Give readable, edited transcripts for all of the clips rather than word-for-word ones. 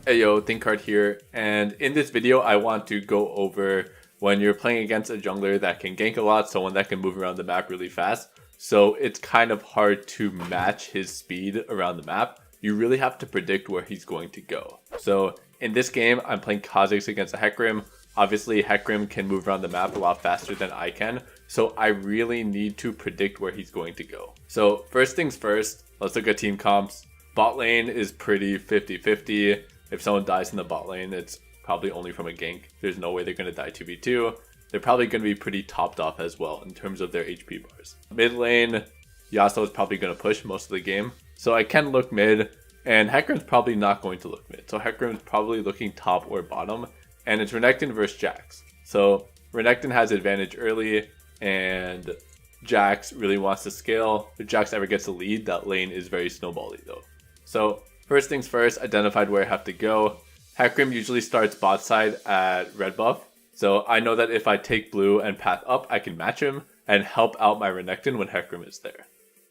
Hey yo, Thinkcard here, and in this video I want to go over when you're playing against a jungler that can gank a lot, someone that can move around the map really fast, so it's kind of hard to match his speed around the map. You really have to predict where he's going to go. So in this game, I'm playing Kha'Zix against a Hecarim. Obviously, Hecarim can move around the map a lot faster than I can, so I really need to predict where he's going to go. So first things first, let's look at team comps. Bot lane is pretty 50-50. If someone dies in the bot lane, it's probably only from a gank. There's no way they're going to die 2v2. They're probably going to be pretty topped off as well in terms of their HP bars. Mid lane, Yasuo is probably going to push most of the game. So I can look mid, and Hecarim's probably not going to look mid. So Hecarim's probably looking top or bottom, and it's Renekton versus Jax. So Renekton has advantage early, and Jax really wants to scale. If Jax ever gets a lead, that lane is very snowbally though. So first things first, identified where I have to go. Hecarim usually starts bot side at red buff. So I know that if I take blue and path up, I can match him and help out my Renekton when Hecarim is there.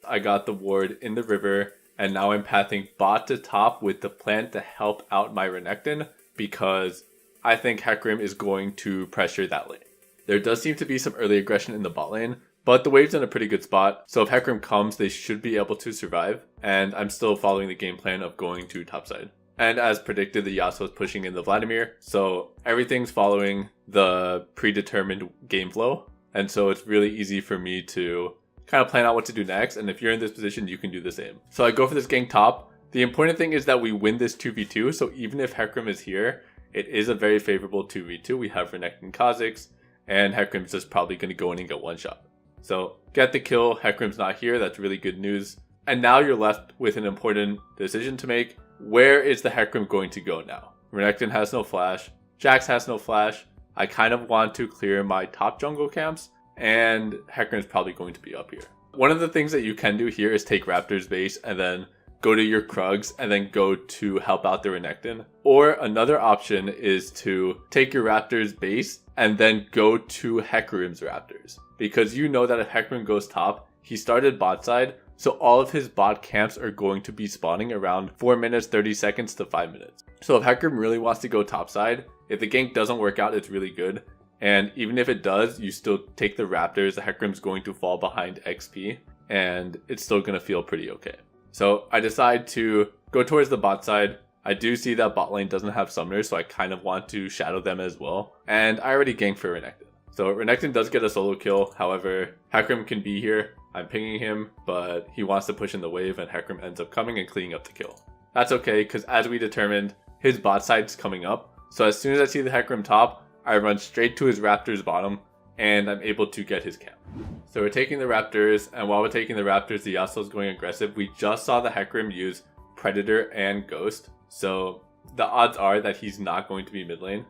I got the ward in the river, and now I'm pathing bot to top with the plan to help out my Renekton because I think Hecarim is going to pressure that lane. There does seem to be some early aggression in the bot lane, but the wave's in a pretty good spot, so if Hecarim comes, they should be able to survive, and I'm still following the game plan of going to topside. And as predicted, the Yasuo is pushing in the Vladimir, so everything's following the predetermined game flow, and so it's really easy for me to kind of plan out what to do next, and if you're in this position, you can do the same. So I go for this gank top. The important thing is that we win this 2v2, so even if Hecarim is here, it is a very favorable 2v2. We have Renekton Kha'Zix, and Hecarim's just probably going to go in and get one shot. So get the kill, Hecarim's not here, that's really good news. And now you're left with an important decision to make. Where is the Hecarim going to go now? Renekton has no flash, Jax has no flash. I kind of want to clear my top jungle camps, and Hecarim's probably going to be up here. One of the things that you can do here is take Raptor's base and then go to your Krugs and then go to help out the Renekton. Or another option is to take your Raptor's base and then go to Hecarim's Raptors. Because you know that if Hecarim goes top, he started bot side, so all of his bot camps are going to be spawning around 4 minutes, 30 seconds to 5 minutes. So if Hecarim really wants to go top side, if the gank doesn't work out, it's really good. And even if it does, you still take the Raptors, the Hecarim's going to fall behind XP, and it's still going to feel pretty okay. So I decide to go towards the bot side. I do see that bot lane doesn't have summoners, so I kind of want to shadow them as well. And I already ganked for Renekton. So Renekton does get a solo kill, however, Hecarim can be here. I'm pinging him, but he wants to push in the wave and Hecarim ends up coming and cleaning up the kill. That's okay, because as we determined, his bot side's coming up. So as soon as I see the Hecarim top, I run straight to his Raptor's bottom, and I'm able to get his camp. So we're taking the Raptors, and while we're taking the Raptors, the Yasuo's going aggressive. We just saw the Hecarim use Predator and Ghost, so the odds are that he's not going to be mid lane.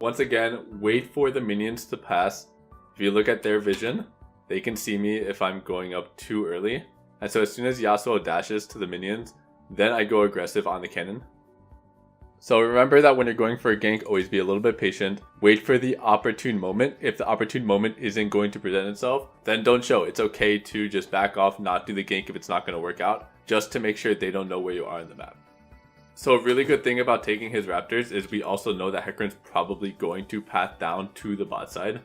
Once again, wait for the minions to pass. If you look at their vision, they can see me if I'm going up too early. And so as soon as Yasuo dashes to the minions, then I go aggressive on the cannon. So remember that when you're going for a gank, always be a little bit patient. Wait for the opportune moment. If the opportune moment isn't going to present itself, then don't show. It's okay to just back off, not do the gank if it's not going to work out, just to make sure they don't know where you are in the map. So a really good thing about taking his Raptors is we also know that Hecarim's probably going to path down to the bot side.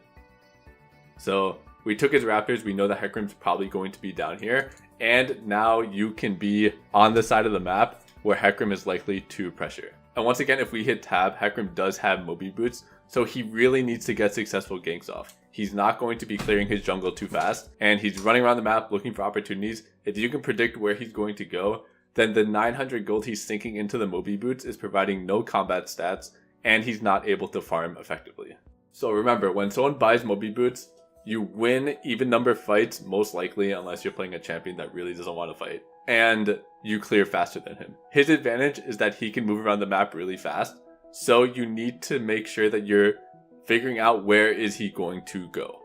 So we took his Raptors, we know that Hecarim's probably going to be down here, and now you can be on the side of the map where Hecarim is likely to pressure. And once again, if we hit tab, Hecarim does have mobi boots, so he really needs to get successful ganks off. He's not going to be clearing his jungle too fast, and he's running around the map looking for opportunities. If you can predict where he's going to go, then the 900 gold he's sinking into the mobi boots is providing no combat stats, and he's not able to farm effectively. So remember, when someone buys mobi boots, you win even number fights, most likely, unless you're playing a champion that really doesn't want to fight. And you clear faster than him. His advantage is that he can move around the map really fast. So you need to make sure that you're figuring out where is he going to go.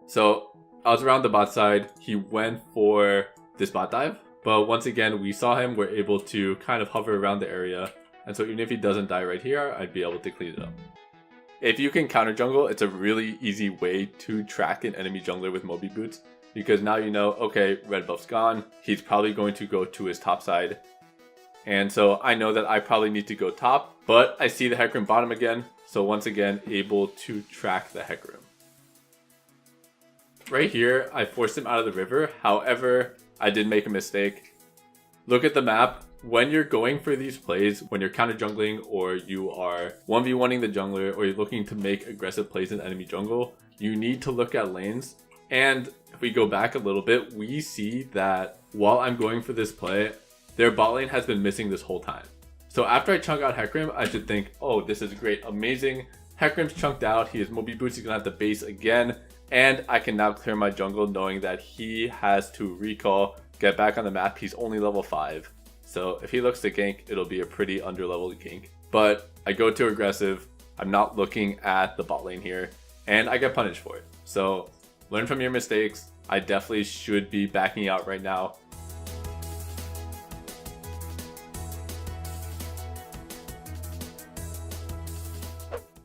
So I was around the bot side. He went for this bot dive. But once again, we saw him. We're able to kind of hover around the area. And so even if he doesn't die right here, I'd be able to clean it up. If you can counter jungle, it's a really easy way to track an enemy jungler with mobi boots. Because now you know, okay, red buff's gone. He's probably going to go to his top side. And so I know that I probably need to go top, but I see the Hecarim bottom again. So once again, able to track the Hecarim. Right here, I forced him out of the river. However, I did make a mistake. Look at the map. When you're going for these plays, when you're counter jungling or you are 1v1ing the jungler or you're looking to make aggressive plays in enemy jungle, you need to look at lanes. And if we go back a little bit, we see that while I'm going for this play, their bot lane has been missing this whole time. So after I chunk out Hecarim, I should think, oh, this is great, amazing. Hecarim's chunked out, he has mobi boots, he's gonna have to base again. And I can now clear my jungle knowing that he has to recall, get back on the map. He's only level 5. So if he looks to gank, it'll be a pretty underleveled gank. But I go too aggressive. I'm not looking at the bot lane here. And I get punished for it. So learn from your mistakes. I definitely should be backing out right now.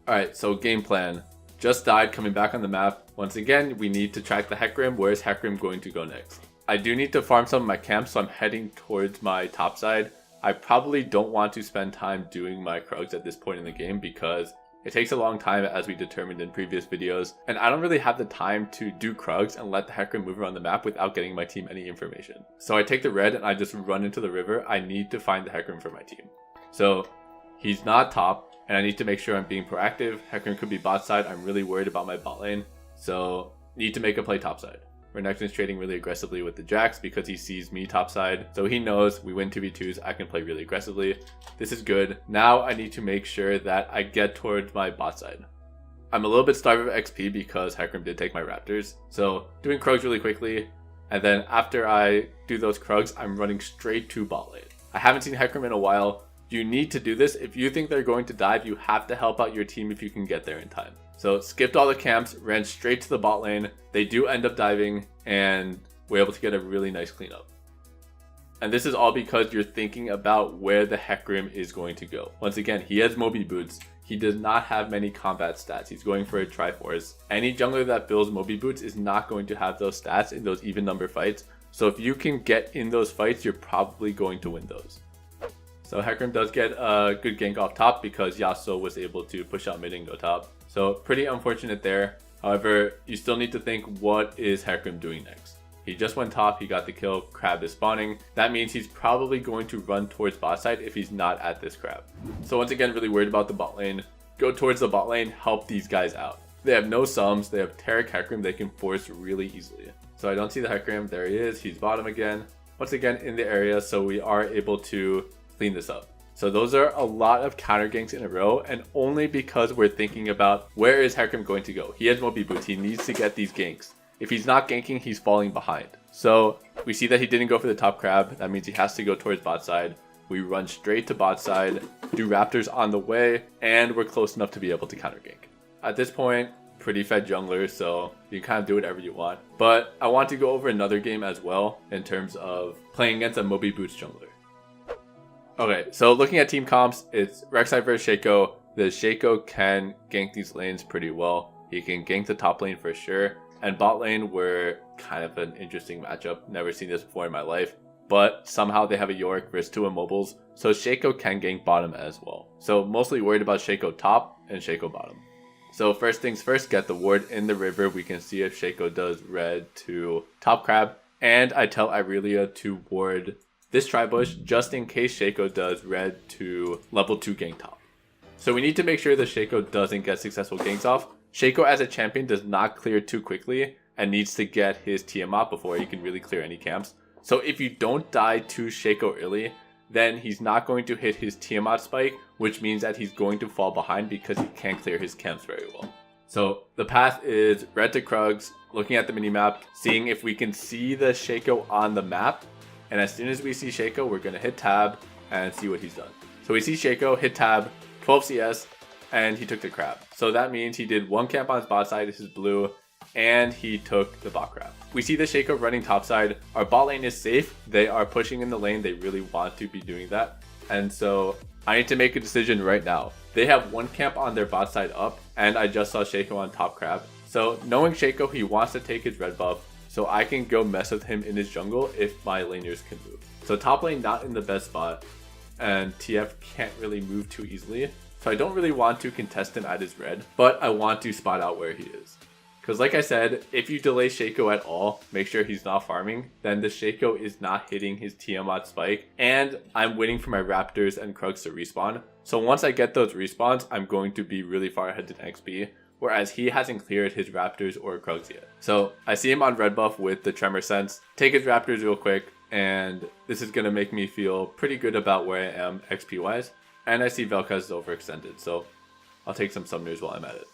Alright, so game plan. Just died coming back on the map. Once again, we need to track the Hecarim. Where is Hecarim going to go next? I do need to farm some of my camps, so I'm heading towards my top side. I probably don't want to spend time doing my Krugs at this point in the game because it takes a long time, as we determined in previous videos, and I don't really have the time to do Krugs and let the Hecarim move around the map without getting my team any information. So I take the red and I just run into the river. I need to find the Hecarim for my team. So he's not top, and I need to make sure I'm being proactive. Hecarim could be bot side. I'm really worried about my bot lane, so need to make a play top side. Renekton's trading really aggressively with the Jax because he sees me topside. So he knows we win 2v2s, I can play really aggressively. This is good. Now I need to make sure that I get towards my bot side. I'm a little bit starved of XP because Hecarim did take my Raptors. So doing Krugs really quickly. And then after I do those Krugs, I'm running straight to bot lane. I haven't seen Hecarim in a while. You need to do this. If you think they're going to dive, you have to help out your team if you can get there in time. So skipped all the camps, ran straight to the bot lane. They do end up diving and we're able to get a really nice cleanup. And this is all because you're thinking about where the Hecarim is going to go. Once again, he has mobi boots. He does not have many combat stats. He's going for a Triforce. Any jungler that builds mobi boots is not going to have those stats in those even number fights. So if you can get in those fights, you're probably going to win those. So Hecarim does get a good gank off top because Yasuo was able to push out mid and go top. So pretty unfortunate there. However, you still need to think, what is Hecarim doing next? He just went top, he got the kill, crab is spawning. That means he's probably going to run towards bot side if he's not at this crab. So once again, really worried about the bot lane. Go towards the bot lane, help these guys out. They have no sums, they have Taric Hecarim they can force really easily. So I don't see the Hecarim, there he is, he's bottom again. Once again in the area, so we are able to clean this up. So those are a lot of counter ganks in a row, and only because we're thinking about where is Hecarim going to go. He has mobi boots, he needs to get these ganks. If he's not ganking, he's falling behind. So we see that he didn't go for the top crab. That means he has to go towards bot side. We run straight to bot side, do Raptors on the way, and we're close enough to be able to counter gank. At this point, pretty fed jungler, so you can kind of do whatever you want. But I want to go over another game as well in terms of playing against a mobi boots jungler. Okay, so looking at team comps, it's Rek'Sai versus Shaco. The Shaco can gank these lanes pretty well. He can gank the top lane for sure. And bot lane were kind of an interesting matchup. Never seen this before in my life. But somehow they have a Yorick versus 2 immobiles. So Shaco can gank bottom as well. So mostly worried about Shaco top and Shaco bottom. So first things first, get the ward in the river. We can see if Shaco does red to top crab. And I tell Irelia to ward this tri-bush just in case Shaco does red to level 2 gank top. So we need to make sure that Shaco doesn't get successful ganks off. Shaco as a champion does not clear too quickly and needs to get his Tiamat before he can really clear any camps. So if you don't die to Shaco early, then he's not going to hit his Tiamat spike, which means that he's going to fall behind because he can't clear his camps very well. So the path is red to Krugs, looking at the minimap, seeing if we can see the Shaco on the map. And as soon as we see Shaco, we're going to hit tab and see what he's done. So we see Shaco, hit tab, 12 CS, and he took the crab. So that means he did one camp on his bot side, this is blue, and he took the bot crab. We see the Shaco running top side. Our bot lane is safe. They are pushing in the lane. They really want to be doing that. And so I need to make a decision right now. They have one camp on their bot side up, and I just saw Shaco on top crab. So knowing Shaco, he wants to take his red buff, so I can go mess with him in his jungle if my laners can move. So top lane not in the best spot. and TF can't really move too easily. So I don't really want to contest him at his red, but I want to spot out where he is. Because like I said, if you delay Shaco at all, make sure he's not farming, then the Shaco is not hitting his Tiamat spike, and I'm waiting for my Raptors and Krugs to respawn. So once I get those respawns, I'm going to be really far ahead in XP, whereas he hasn't cleared his Raptors or Krugs yet. So I see him on red buff with the Tremor Sense, take his Raptors real quick, and this is going to make me feel pretty good about where I am XP wise. And I see Vel'Koz is overextended, so I'll take some summoners while I'm at it.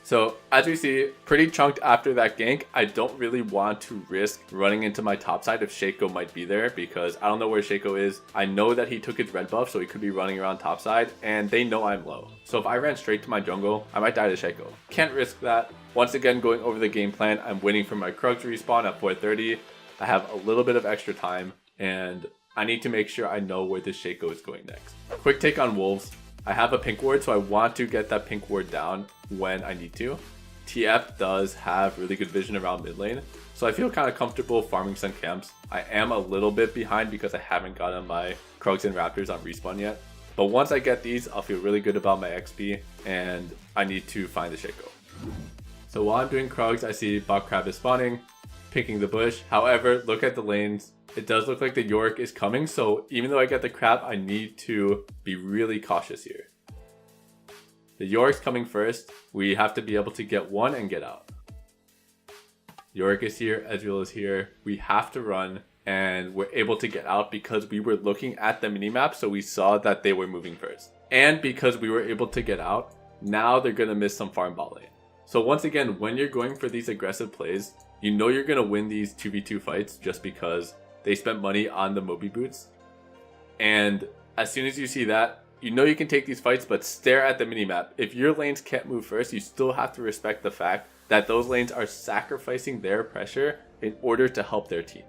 So as we see, pretty chunked after that gank. I don't really want to risk running into my top side if Shaco might be there, because I don't know where Shaco is. I know that he took his red buff, so he could be running around top side, and they know I'm low. So if I ran straight to my jungle, I might die to Shaco. Can't risk that. Once again, going over the game plan, I'm waiting for my Krugs to respawn at 4:30. I have a little bit of extra time, and I need to make sure I know where the Shaco is going next. Quick take on Wolves. I have a pink ward, so I want to get that pink ward down when I need to. TF does have really good vision around mid lane, so I feel kind of comfortable farming some camps. I am a little bit behind because I haven't gotten my Krugs and Raptors on respawn yet. But once I get these, I'll feel really good about my XP, and I need to find the Shaco. So while I'm doing Krugs, I see Bot Crab is spawning, picking the bush. However, look at the lanes. It does look like the Yorick is coming, so even though I get the crab, I need to be really cautious here. The Yorick's coming first. We have to be able to get one and get out. Yorick is here, Ezreal is here. We have to run, and we're able to get out because we were looking at the minimap, so we saw that they were moving first. And because we were able to get out, now they're going to miss some farm bot lane. So once again, when you're going for these aggressive plays, you know you're going to win these 2v2 fights just because they spent money on the mobi boots. And as soon as you see that, you know you can take these fights, but stare at the minimap. If your lanes can't move first, you still have to respect the fact that those lanes are sacrificing their pressure in order to help their team.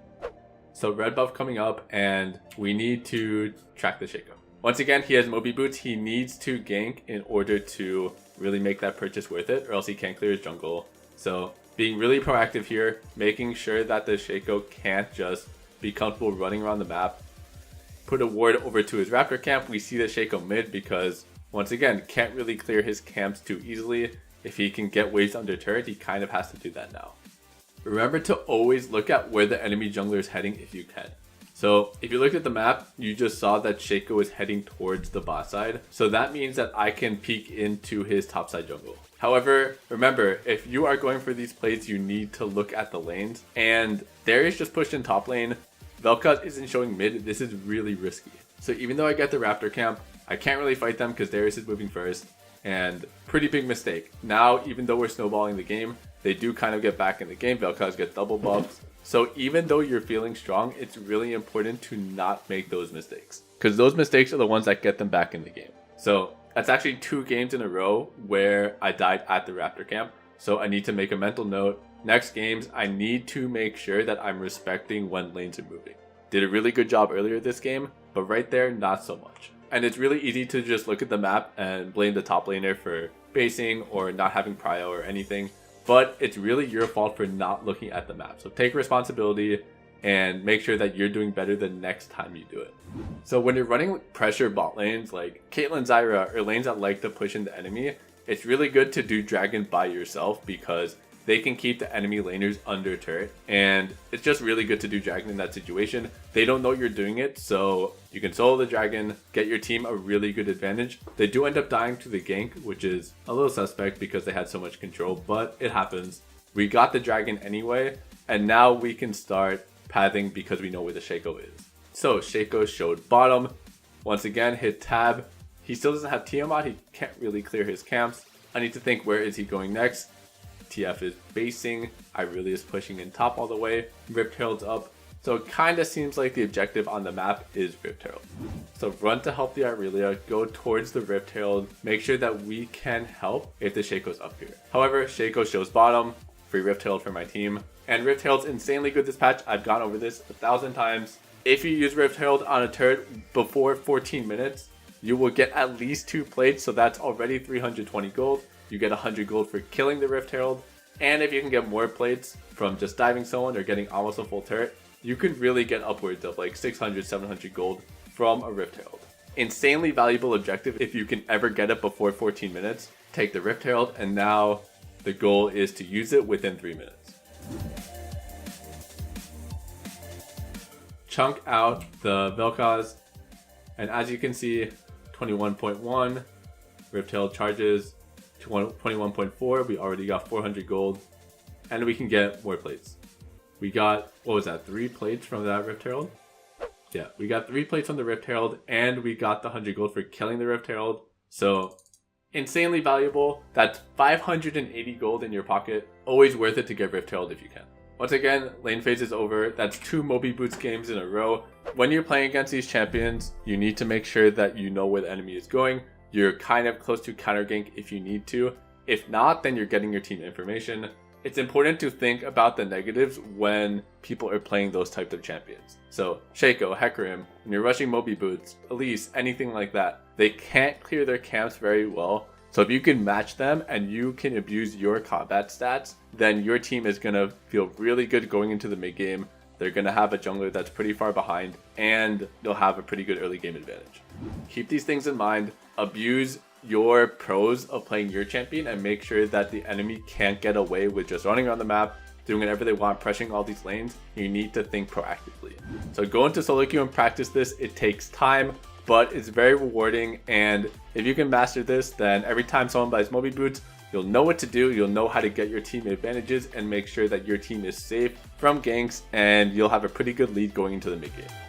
So red buff coming up, and we need to track the Shaco. Once again, he has mobi boots. He needs to gank in order to really make that purchase worth it, or else he can't clear his jungle. So being really proactive here, making sure that the Shaco can't just be comfortable running around the map. Put a ward over to his Raptor camp. We see the Shaco mid because, once again, can't really clear his camps too easily. If he can get waves under turret, he kind of has to do that now. Remember to always look at where the enemy jungler is heading if you can. So if you looked at the map, you just saw that Shaco is heading towards the bot side. So that means that I can peek into his top side jungle. However, remember, if you are going for these plays, you need to look at the lanes. And Darius just pushed in top lane. Vel'Koz isn't showing mid. This is really risky. So even though I get the Raptor camp, I can't really fight them because Darius is moving first. And pretty big mistake. Now, even though we're snowballing the game, they do kind of get back in the game. Vel'Koz gets double buffs. So even though you're feeling strong, it's really important to not make those mistakes, because those mistakes are the ones that get them back in the game. So that's actually 2 games in a row where I died at the Raptor camp. So I need to make a mental note. Next games, I need to make sure that I'm respecting when lanes are moving. Did a really good job earlier this game, but right there, not so much. And it's really easy to just look at the map and blame the top laner for basing or not having prio or anything. But it's really your fault for not looking at the map. So take responsibility and make sure that you're doing better the next time you do it. So when you're running pressure bot lanes like Caitlyn, Zyra, or lanes that like to push into enemy, it's really good to do dragon by yourself because they can keep the enemy laners under turret. And it's just really good to do dragon in that situation. They don't know you're doing it, so you can solo the dragon, get your team a really good advantage. They do end up dying to the gank, which is a little suspect because they had so much control, but it happens. We got the dragon anyway, and now we can start pathing because we know where the Shaco is. So Shaco showed bottom. Once again, hit tab. He still doesn't have Tiamat. He can't really clear his camps. I need to think, where is he going next? TF is basing. Irelia is pushing in top all the way. Rift Herald's up. So it kind of seems like the objective on the map is Rift Herald. So run to help the Irelia, go towards the Rift Herald, make sure that we can help if the Shaco's up here. However, Shaco shows bottom, free Rift Herald for my team. And Rift Herald's insanely good this patch. I've gone over this 1,000 times. If you use Rift Herald on a turret before 14 minutes, you will get at least 2 plates, so that's already 320 gold. You get 100 gold for killing the Rift Herald. And if you can get more plates from just diving someone or getting almost a full turret, you could really get upwards of like 600, 700 gold from a Rift Herald. Insanely valuable objective. If you can ever get it before 14 minutes, take the Rift Herald, and now the goal is to use it within 3 minutes. Chunk out the Vel'Koz, and as you can see, 21.1 Rift Herald charges, 21.4, we already got 400 gold, and we can get more plates. We got, what was that, 3 plates from that Rift Herald? Yeah, we got 3 plates on the Rift Herald, and we got the 100 gold for killing the Rift Herald. So, insanely valuable. That's 580 gold in your pocket. Always worth it to get Rift Herald if you can. Once again, lane phase is over. That's 2 Mobi Boots games in a row. When you're playing against these champions, you need to make sure that you know where the enemy is going. You're kind of close to counter gank if you need to. If not, then you're getting your team information. It's important to think about the negatives when people are playing those types of champions. So Shaco, Hecarim, when you're rushing Mobi Boots, Elise, anything like that, they can't clear their camps very well. So if you can match them and you can abuse your combat stats, then your team is going to feel really good going into the mid game. They're going to have a jungler that's pretty far behind, and you'll have a pretty good early game advantage. Keep these things in mind. Abuse your pros of playing your champion and make sure that the enemy can't get away with just running around the map, doing whatever they want, pressuring all these lanes. You need to think proactively. So go into solo queue and practice this. It takes time, but it's very rewarding, and if you can master this, then every time someone buys Mobi Boots, you'll know what to do, you'll know how to get your team advantages and make sure that your team is safe from ganks, and you'll have a pretty good lead going into the mid game.